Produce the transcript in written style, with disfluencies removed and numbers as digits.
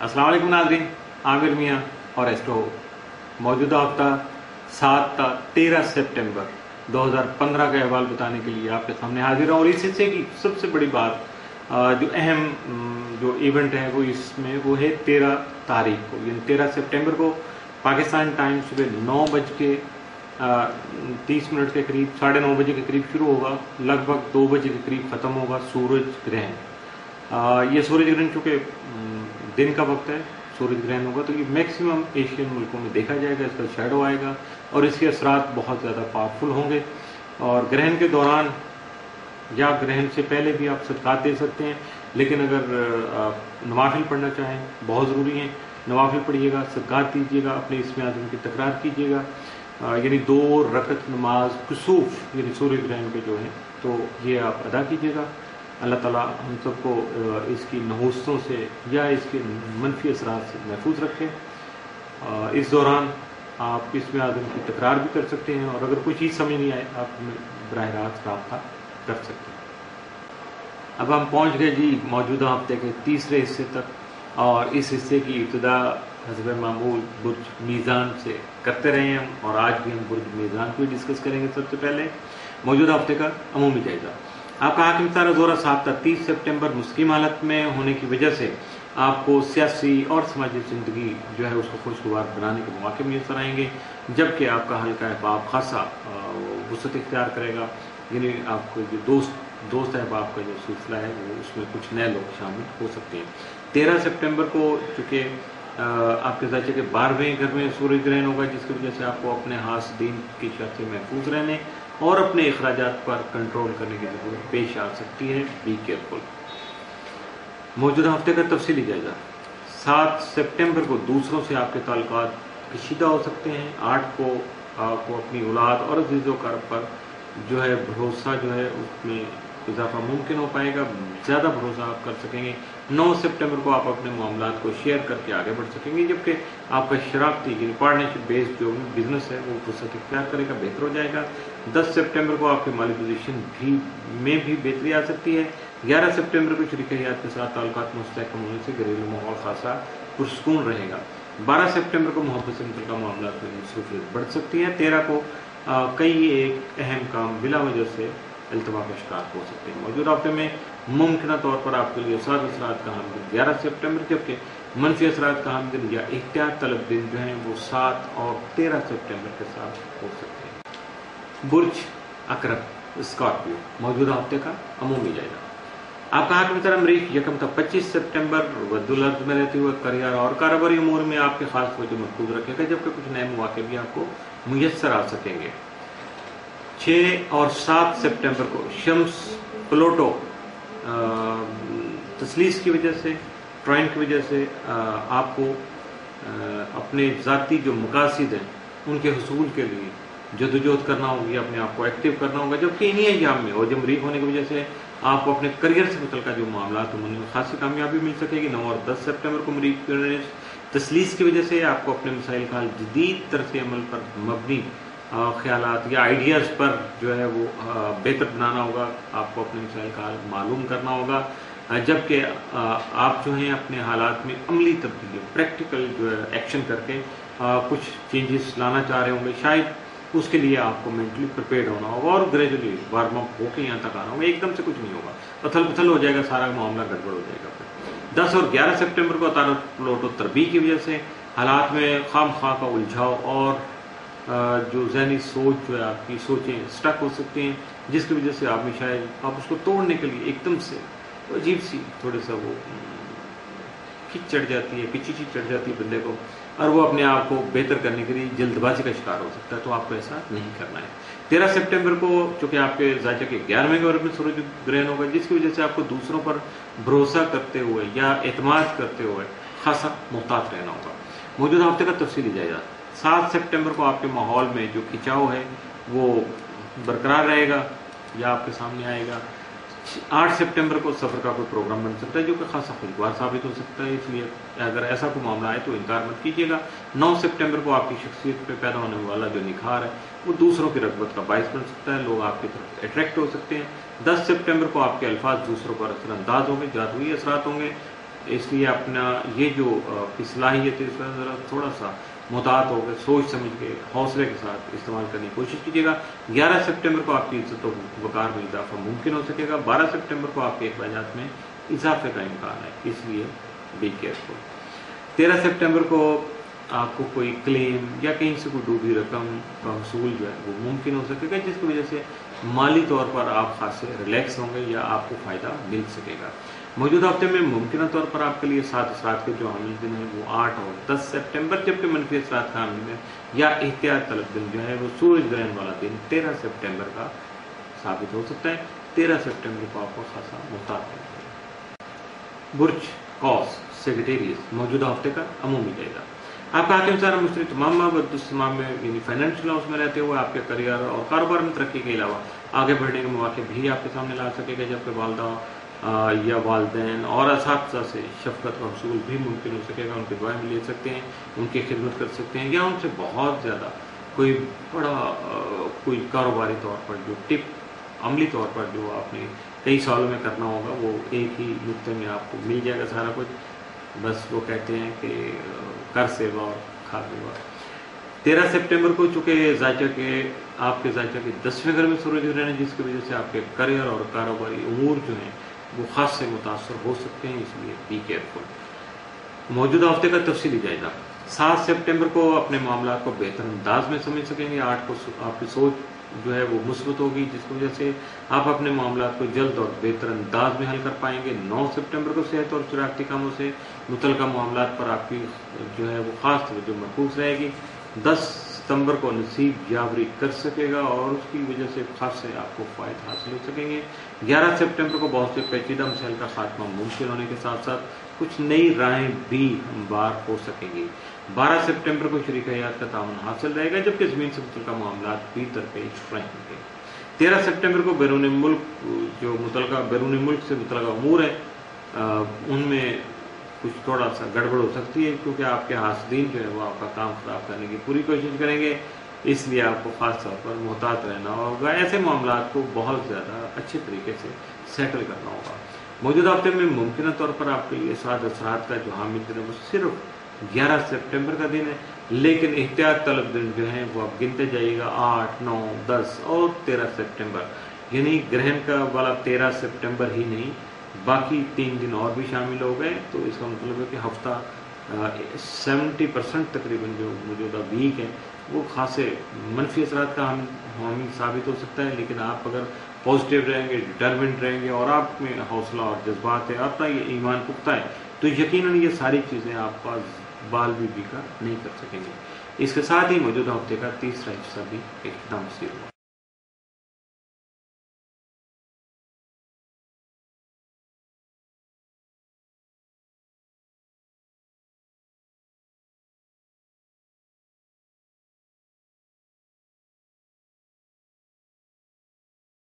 अस्सलाम वालेकुम नाज़रीन, आमिर मियाँ और एस्ट्रो मौजूदा हफ्ता 13 सितंबर 2015 का अहवाल बताने के लिए आपके सामने हाजिर हूँ। और इस हिस्से की सबसे बड़ी बात जो अहम जो इवेंट है वो है 13 तारीख को, यानी 13 सितंबर को पाकिस्तान टाइम सुबह 9:30 के करीब, 9:30 बजे के करीब शुरू होगा, लगभग 2 बजे के करीब ख़त्म होगा सूरज ग्रहण। ये सूरज ग्रहण चूँकि दिन का वक्त है, सूरज ग्रहण होगा तो ये मैक्सिमम एशियन मुल्कों में देखा जाएगा, इसका शैडो आएगा और इसके असरात बहुत ज़्यादा पावरफुल होंगे। और ग्रहण के दौरान या ग्रहण से पहले भी आप सदक़ात दे सकते हैं, लेकिन अगर आप नवाफिल पढ़ना चाहें बहुत ज़रूरी है, नवाफिल पढ़िएगा, सदक़ात दीजिएगा, अपने इसमें आज़म की तकरार कीजिएगा, यानी 2 रकत नमाज कुसूफ यानी सूर्य ग्रहण के जो है तो ये आप अदा कीजिएगा। अल्लाह ताला हम सबको इसकी नहूसतों से या इसके मनफी असरात से महफूज रखें। इस दौरान आप इसमें आज़म की तकरार भी कर सकते हैं और अगर कोई चीज़ समझ नहीं आए आप बराह रास्त रब्ता कर सकते हैं। अब हम पहुंच गए जी मौजूदा हफ्ते के तीसरे हिस्से तक, और इस हिस्से की इब्तिदा हस्ब मामूल बुर्ज मीज़ान से करते रहे हैं हम, और आज भी हम बुर्ज मीज़ान को डिस्कस करेंगे। सबसे पहले मौजूदा हफ्ते का अमूमी जायजा। आपका हाकिम सारा ज़ोरा साहब 30 सितंबर मुस्लिम हालत में होने की वजह से आपको सियासी और समाजी ज़िंदगी जो है उसको खुशगवार बनाने के मौके मैसर आएंगे, जबकि आपका हल्का अहबाब खासा वसअत इख्तियार करेगा, यानी आपको जो दोस्त अहबाब का जो सिलसिला है वो उसमें कुछ नए लोग शामिल हो सकते हैं। 13 सितंबर को चूँकि आपके ज़ाचे के 12वें घर में सूरज ग्रहण होगा, जिसकी वजह से आपको अपने हासिदीन की शर से महफूज रहने और अपने अखराजात पर कंट्रोल करने की जरूरत पेश आ सकती है। Be careful. मौजूदा हफ्ते का तफसीली जायजा। 7 सितंबर को दूसरों से आपके ताल्लुकात कशीदा हो सकते हैं। 8 को आपको अपनी औलाद और अज़ीज़ों पर जो है भरोसा जो है उसमें इजाफा मुमकिन हो पाएगा, ज़्यादा भरोसा आप कर सकेंगे। 9 सितंबर को आप अपने मामलात को शेयर करके आगे बढ़ सकेंगे, जबकि आपका शराकती यानी पार्टनरशिप बेस्ड जो बिजनेस है वो फुर्सत इख्तियार करेगा, बेहतर हो जाएगा। 10 सितंबर को आपकी माली पोजीशन में भी बेहतरी आ सकती है। 11 सितंबर को शरीक हयात के साथ ताल्लुकात मुस्तहकम होने से घरेलू माहौल खासा पुरसकून रहेगा। 12 सितंबर को मोहब्बत से मुतल्लिक़ मामलात में मसरूफियत बढ़ सकती है। 13 को कई एक अहम काम बिला वजह से इल्तवा का शिकार हो सकते हैं। मौजूदा हफ्ते में मुमकिन तौर पर आपके लिए साद असरात का हम दिन 11 सितंबर, जबकि मनफी असरात का हम दिन या एहतियात तलब दिन जो हैं वो 7 और 13 सितंबर के साथ हो सकते हैं। बुर्ज अकरब स्कॉर्पियो। मौजूदा हफ्ते का अमूमी जायजा। आपका हाकिम तरह मरीख यकम तक 25 सितंबर वद्दुल अर्ज़ में रहते हुए करियर और कारोबारी उमूर में आपके खास वजह महफूज रखेगा, जबकि कुछ नए मौके भी आपको मुयस्सर आ सकेंगे। 6 और 7 सितंबर को शम्स प्लूटो तस्लीस की वजह से, ट्राइन की वजह से आपको अपने ज़ाती जो मकासद हैं उनके हसूल के लिए जदोजहद करना होगी, अपने आप को एक्टिव करना होगा, जबकि इन्हीं अय्याम में और जमरीक होने की वजह से आपको अपने करियर से मुतल्लिक़ जो मामलात हैं उनमें खासी कामयाबी मिल सकेगी। 9 और 10 सितंबर को मरीख तस्लीस की वजह से आपको अपने मसाइल का जदीद तरस अमल पर मबनी ख्यालात या आइडियाज़ पर जो है वो बेहतर बनाना होगा, आपको अपने मसाइल का मालूम करना होगा, जबकि आप जो हैं अपने हालात में अमली तब्दीली प्रैक्टिकल जो है एक्शन करके कुछ चेंजेस लाना चाह रहे होंगे। शायद उसके लिए आपको मेंटली प्रिपेयर्ड होना होगा और ग्रेजुअली वार्म अप होकर यहाँ तक आना होगा। एकदम से कुछ नहीं होगा, उथल पुथल हो जाएगा, सारा मामला गड़बड़ हो जाएगा। 10 और 11 सितंबर को तारुफ प्लूटो तरबी की वजह से हालात में खाम खा का उलझाव और जो ज़हनी सोच जो है आपकी सोचें स्टक हो सकती हैं, जिसकी वजह से आप में शायद आप उसको तोड़ने के लिए एकदम से अजीब सी थोड़ा सा वो खिंच चढ़ जाती है, पिची चढ़ जाती है बंदे को, और वो अपने आप को बेहतर करने के लिए जल्दबाजी का शिकार हो सकता है। तो आपको ऐसा नहीं करना है। 13 सितंबर को चूँकि आपके ज़ाचे के 11वें घर में सूरज ग्रहण होगा, जिसकी वजह से आपको दूसरों पर भरोसा करते हुए या एतमाद करते हुए खासा मुहतात रहना होगा। मौजूदा हफ्ते का तफसीली जायजा। 7 सितंबर को आपके माहौल में जो खिंचाव है वो बरकरार रहेगा या आपके सामने आएगा। 8 सितंबर को सफ़र का कोई प्रोग्राम बन सकता है जो कि खासा खुशगवार साबित हो सकता है, इसलिए अगर ऐसा कोई मामला आए तो इनकार मत कीजिएगा। 9 सितंबर को आपकी शख्सियत पे पैदा होने वाला जो निखार है वो दूसरों की रग़बत का बायस बन सकता है, लोग आपकी तरफ अट्रैक्ट हो सकते हैं। 10 सितंबर को आपके अल्फाज दूसरों पर असरअंदाज होंगे, जादुई असरात होंगे اس لیے اپنا یہ جو کی صلاحیت ہے اس کا ذرا تھوڑا سا محتاط ہو کر سوچ سمجھ کے حوصلے کے ساتھ استعمال کرنے کی کوشش کیجیے گا۔ 11 سپٹمبر کو آپ کی عزت و وقار میں اضافہ ممکن ہو سکے گا۔ 12 سپٹمبر کو آپ کے اخراجات میں اضافے کا امکان ہے، اس لیے بی کیئرفل۔ 13 سپٹمبر کو آپ کو کوئی کلیم یا کہیں سے کوئی ڈوبی رقم کا حصول جو ہے وہ ممکن ہو سکے گا، جس کی وجہ سے مالی طور پر آپ خاصے ریلیکس ہوں گے یا آپ کو فائدہ مل سکے گا۔ موجودہ ہفتے میں ممکنہ طور پر آپ کے لیے 7 اثرات کے جو حامل دن ہیں وہ 8 اور 10 سپٹمبر، جبکہ منفی اثرات کا حامل دن یا احتیاط طلب دن جو ہے وہ سورج گرہن والا دن 13 سپٹمبر کا ثابت ہو سکتا ہے۔ 13 سپٹمبر کو آپ کو خاصا محتاط رہنا ہے۔ برج قوس سیگیٹیریس، موجودہ ہفتے کا عمومی جائزہ۔ آپ کا حاکم سارا مشتری تمام ماہ میں یعنی فائنینشیل ہاؤس میں رہتے ہوئے آپ کے کریئر اور کاروبار میں ترقی کے علاوہ آگے بڑھنے کے مواقع بھی آپ کے سامنے لا سکے گا، جبکہ والدہ یا والدین اور اساتذہ سے شفقت کا حصول بھی ممکن ہو سکے گا۔ ان کی دعائیں بھی لے سکتے ہیں، ان کی خدمت کر سکتے ہیں، یا ان سے بہت زیادہ کوئی بڑا کوئی کاروباری طور پر جو ٹپ عملی طور پر جو آپ نے کئی سالوں میں کرنا ہوگا وہ ایک ہی نقطے میں آپ کو مل جائے گا سارا کچھ۔ بس وہ کہتے ہیں کہ کر سیوا اور کھا سیوا۔ 13 سپٹمبر کو چونکہ آپ کے ذائقہ کے 10ویں گھر میں سورج گرہن ہے، جس کی وجہ سے آپ کے کریئر اور کاروباری امور جو ہیں وہ خاص سے متاثر ہو سکتے ہیں، اس لیے بی کیئرفل۔ موجودہ ہفتے کا تفصیلی جائزہ۔ 7 سپٹمبر کو اپنے معاملات کو بہتر انداز میں سمجھ سکیں گے۔ 8 کو آپ کی سوچ جو ہے وہ مثبت ہوگی، جس کی وجہ سے آپ اپنے معاملات کو جلد اور بہتر انداز میں حل کر پائیں گے۔ 9 سپٹمبر کو صحت اور شراکتی کاموں سے متعلقہ معاملات پر آپ کی جو ہے وہ خاص توجہ مرکوز رہے گی۔ 10 ستمبر کو نصیب یاوری کر سکے گا اور اس کی وجہ سے خاص سے آپ کو فائدہ حاصل ہو سکیں گے۔ 11 سپٹمبر کو بہت سے پیچیدہ مسائل کا خاتمہ ممکن ہونے کے ساتھ ساتھ کچھ نئی راہیں بھی ہموار ہو سکیں گی۔ 12 سپٹمبر کو شریک حیات کا تعاون حاصل رہے گا، جبکہ زمین سے متعلقہ معاملات بھی درپیش رہیں گے۔ 13 سپٹمبر کو بیرون ملک سے متعلقہ امور ہیں ان میں کچھ تھوڑا سا گڑبڑ ہو سکتی ہے، کیونکہ آپ کے حاسدین جو ہے وہ آپ کا کام خراب کرنے کی پوری کوشش کریں گے، اس لیے آپ کو خاص طور پر محتاط رہنا ہوگا۔ ایسے معاملات کو بہت زیادہ اچھے طریقے سے سیٹل کرنا ہوگا۔ موجودہ ہفتے میں ممکنہ طور پر آپ کے لیے 7 اثرات کا جو حامل دن ہے وہ صرف 11 سپٹمبر کا دن ہے، لیکن احتیاط طلب دن جو ہیں وہ آپ گنتے جائیے گا 8، 9، 10 اور 13 سپٹمبر، یعنی گرہن کا والا 13 سپٹمبر ہی نہیں باقی 3 دن اور بھی شامل ہو گئے، تو اس کا مطلب ہے کہ ہفتہ 70% تقریباً جو موجودہ ویک ہے وہ خاصے منفی اثرات کا حامل ثابت ہو سکتا ہے۔ لیکن آپ اگر پازیٹیو رہیں گے، ڈٹرمنٹ رہیں گے اور آپ میں حوصلہ اور جذبات ہے، آپ کا یہ ایمان پختہ ہے، تو یقیناً یہ ساری چیزیں آپ کا بال بھی بیکار نہیں کر سکیں گے۔ اس کے ساتھ ہی موجودہ ہفتے کا تیسرا حصہ بھی اختتام پذیر ہوا۔